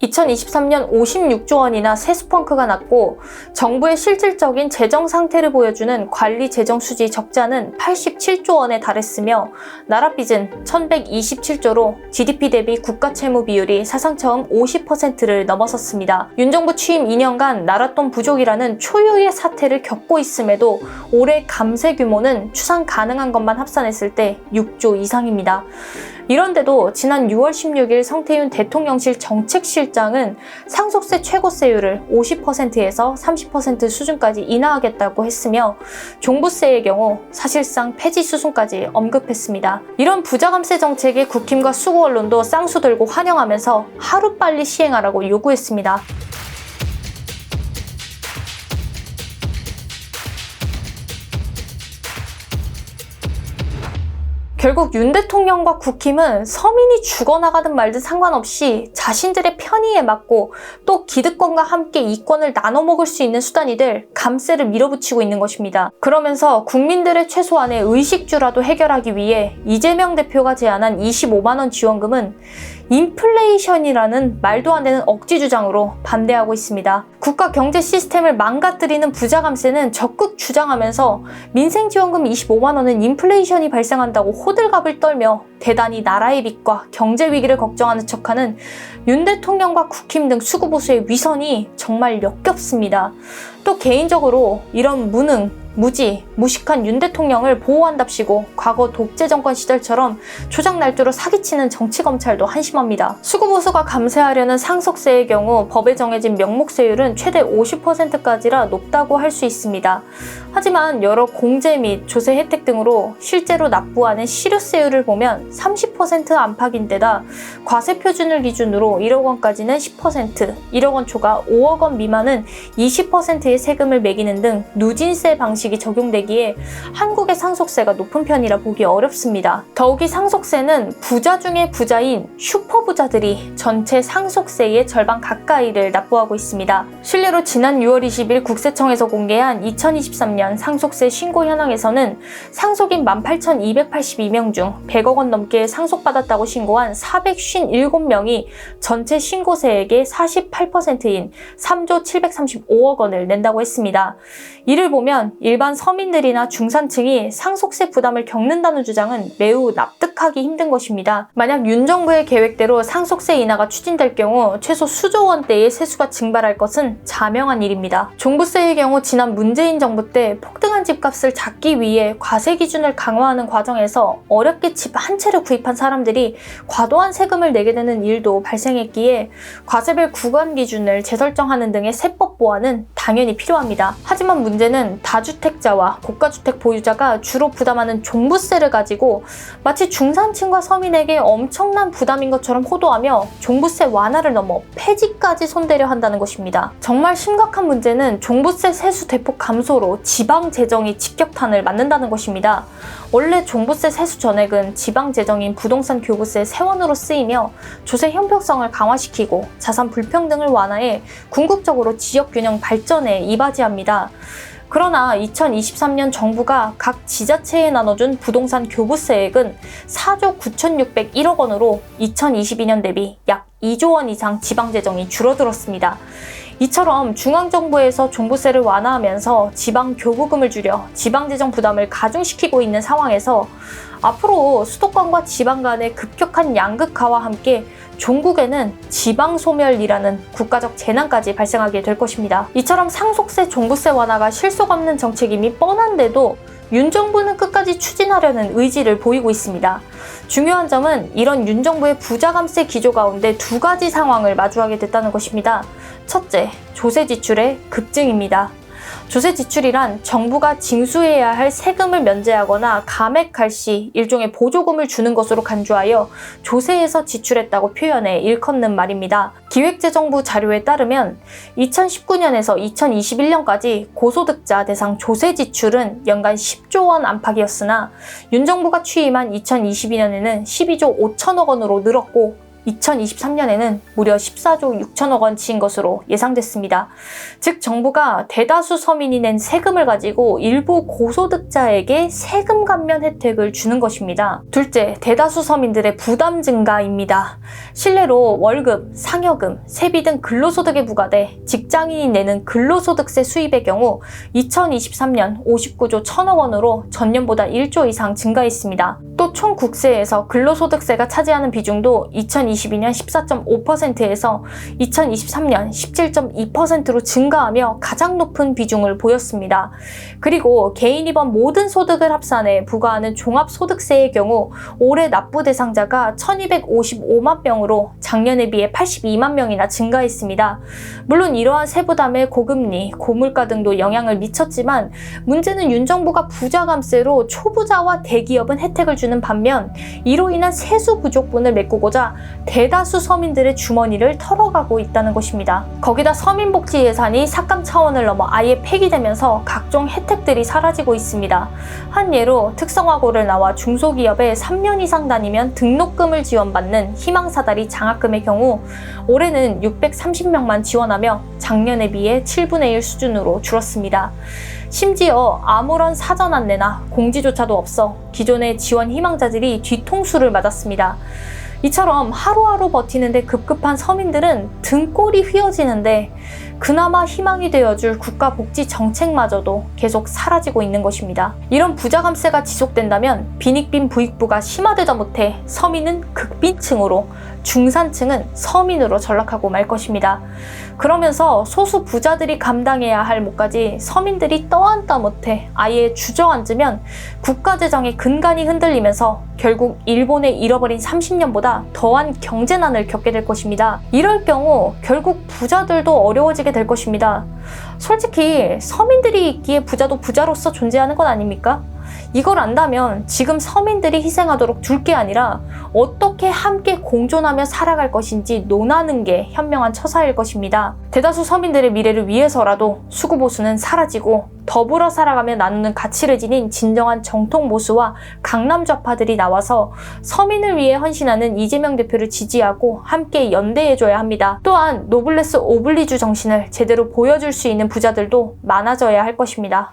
2023년 56조 원이나 세수펑크가 났고 정부의 실질적인 재정 상태를 보여주는 관리 재정 수지 적자는 87조 원에 달했으며 나라 빚은 1127조로 GDP 대비 국가 채무 비율이 사상 처음 50%를 넘어섰습니다. 윤 정부 취임 2년간 나랏돈 부족이라는 초유의 사태를 겪고 있음에도 올해 감세 규모는 추산 가능한 것만 합산했을 때 6조 이상입니다. 이런데도 지난 6월 16일 성태윤 대통령실 정책실장은 상속세 최고세율을 50%에서 30% 수준까지 인하하겠다고 했으며 종부세의 경우 사실상 폐지 수순까지 언급했습니다. 이런 부자감세 정책에 국힘과 수구 언론도 쌍수 들고 환영하면서 하루빨리 시행하라고 요구했습니다. 결국 윤 대통령과 국힘은 서민이 죽어나가든 말든 상관없이 자신들의 편의에 맞고 또 기득권과 함께 이권을 나눠 먹을 수 있는 수단이 될 감세를 밀어붙이고 있는 것입니다. 그러면서 국민들의 최소한의 의식주라도 해결하기 위해 이재명 대표가 제안한 25만 원 지원금은 인플레이션이라는 말도 안 되는 억지 주장으로 반대하고 있습니다. 국가 경제 시스템을 망가뜨리는 부자감세는 적극 주장하면서 민생지원금 25만 원은 인플레이션이 발생한다고 호들갑을 떨며 대단히 나라의 빚과 경제 위기를 걱정하는 척하는 윤 대통령과 국힘 등 수구 보수의 위선이 정말 역겹습니다. 또 개인적으로 이런 무능, 무지, 무식한 윤 대통령을 보호한답시고 과거 독재 정권 시절처럼 조작 날조로 사기치는 정치검찰도 한심합니다. 수구보수가 감세하려는 상속세의 경우 법에 정해진 명목세율은 최대 50%까지라 높다고 할 수 있습니다. 하지만 여러 공제 및 조세 혜택 등으로 실제로 납부하는 실효세율을 보면 30% 안팎인데다 과세 표준을 기준으로 1억 원까지는 10%, 1억 원 초과 5억 원 미만은 20%의 세금을 매기는 등 누진세 방식이 적용되기에 한국의 상속세가 높은 편이라 보기 어렵습니다. 더욱이 상속세는 부자 중에 부자인 슈퍼부자들이 전체 상속세의 절반 가까이를 납부하고 있습니다. 실례로 지난 6월 20일 국세청에서 공개한 2023년 상속세 신고 현황에서는 상속인 18,282명 중 100억 원 넘게 상속받았다고 신고한 457명이 전체 신고세액의 48%인 3조 735억 원을 낸다고 했습니다. 이를 보면 일반 서민들이나 중산층이 상속세 부담을 겪는다는 주장은 매우 납득하기 힘든 것입니다. 만약 윤 정부의 계획대로 상속세 인하가 추진될 경우 최소 수조 원대의 세수가 증발할 것은 자명한 일입니다. 종부세의 경우 지난 문재인 정부 때 폭등한 집값을 잡기 위해 과세 기준을 강화하는 과정에서 어렵게 집 한 채를 구입한 사람들이 과도한 세금을 내게 되는 일도 발생했기에 과세별 구간 기준을 재설정하는 등의 세법 보완은 당연히 필요합니다. 하지만 문제는 다주택자와 고가주택 보유자가 주로 부담하는 종부세를 가지고 마치 중산층과 서민에게 엄청난 부담인 것처럼 호도하며 종부세 완화를 넘어 폐지까지 손대려 한다는 것입니다. 정말 심각한 문제는 종부세 세수 대폭 감소로 지방 재정이 직격탄을 맞는다는 것입니다. 원래 종부세 세수 전액은 지방 재정인 부동산 교부세 세원으로 쓰이며 조세 형평성을 강화시키고 자산 불평등을 완화해 궁극적으로 지역 균형 발전에 이바지합니다. 그러나 2023년 정부가 각 지자체에 나눠준 부동산 교부세액은 4조 9,601억 원으로 2022년 대비 약 2조 원 이상 지방재정이 줄어들었습니다. 이처럼 중앙정부에서 종부세를 완화하면서 지방 교부금을 줄여 지방재정 부담을 가중시키고 있는 상황에서 앞으로 수도권과 지방 간의 급격한 양극화와 함께 종국에는 지방소멸이라는 국가적 재난까지 발생하게 될 것입니다. 이처럼 상속세, 종부세 완화가 실속 없는 정책임이 뻔한데도 윤 정부는 끝까지 추진하려는 의지를 보이고 있습니다. 중요한 점은 이런 윤 정부의 부자감세 기조 가운데 두 가지 상황을 마주하게 됐다는 것입니다. 첫째, 조세 지출의 급증입니다. 조세 지출이란 정부가 징수해야 할 세금을 면제하거나 감액할 시 일종의 보조금을 주는 것으로 간주하여 조세에서 지출했다고 표현해 일컫는 말입니다. 기획재정부 자료에 따르면 2019년에서 2021년까지 고소득자 대상 조세 지출은 연간 10조 원 안팎이었으나 윤 정부가 취임한 2022년에는 12조 5천억 원으로 늘었고 2023년에는 무려 14조 6천억 원치인 것으로 예상됐습니다. 즉 정부가 대다수 서민이 낸 세금을 가지고 일부 고소득자에게 세금 감면 혜택을 주는 것입니다. 둘째, 대다수 서민들의 부담 증가입니다. 실내로 월급, 상여금, 세비 등 근로소득에 부과돼 직장인이 내는 근로소득세 수입의 경우 2023년 59조 1천억 원으로 전년보다 1조 이상 증가했습니다. 또 총 국세에서 근로소득세가 차지하는 비중도 2022년 14.5%에서 2023년 17.2%로 증가하며 가장 높은 비중을 보였습니다. 그리고 개인이 번 모든 소득을 합산해 부과하는 종합소득세의 경우 올해 납부 대상자가 1255만 명으로 작년에 비해 82만 명이나 증가했습니다. 물론 이러한 세부담에 고금리, 고물가 등도 영향을 미쳤지만 문제는 윤 정부가 부자 감세로 초부자와 대기업은 혜택을 주는 반면 이로 인한 세수 부족분을 메꾸고자 대다수 서민들의 주머니를 털어가고 있다는 것입니다. 거기다 서민복지 예산이 삭감 차원을 넘어 아예 폐기되면서 각종 혜택들이 사라지고 있습니다. 한 예로 특성화고를 나와 중소기업에 3년 이상 다니면 등록금을 지원받는 희망사다리 장학금의 경우 올해는 630명만 지원하며 작년에 비해 7분의 1 수준으로 줄었습니다. 심지어 아무런 사전 안내나 공지조차도 없어 기존의 지원 희망자들이 뒤통수를 맞았습니다. 이처럼 하루하루 버티는데 급급한 서민들은 등골이 휘어지는데 그나마 희망이 되어줄 국가복지 정책마저도 계속 사라지고 있는 것입니다. 이런 부자 감세가 지속된다면 빈익빈 부익부가 심화되다 못해 서민은 극빈층으로, 중산층은 서민으로 전락하고 말 것입니다. 그러면서 소수 부자들이 감당해야 할 몫까지 서민들이 떠안다 못해 아예 주저앉으면 국가재정의 근간이 흔들리면서 결국 일본의 잃어버린 30년보다 더한 경제난을 겪게 될 것입니다. 이럴 경우 결국 부자들도 어려워지게 될 것입니다. 솔직히 서민들이 있기에 부자도 부자로서 존재하는 것 아닙니까? 이걸 안다면 지금 서민들이 희생하도록 둘 게 아니라 어떻게 함께 공존하며 살아갈 것인지 논하는 게 현명한 처사일 것입니다. 대다수 서민들의 미래를 위해서라도 수구보수는 사라지고 더불어 살아가며 나누는 가치를 지닌 진정한 정통보수와 강남좌파들이 나와서 서민을 위해 헌신하는 이재명 대표를 지지하고 함께 연대해줘야 합니다. 또한 노블레스 오블리주 정신을 제대로 보여줄 수 있는 부자들도 많아져야 할 것입니다.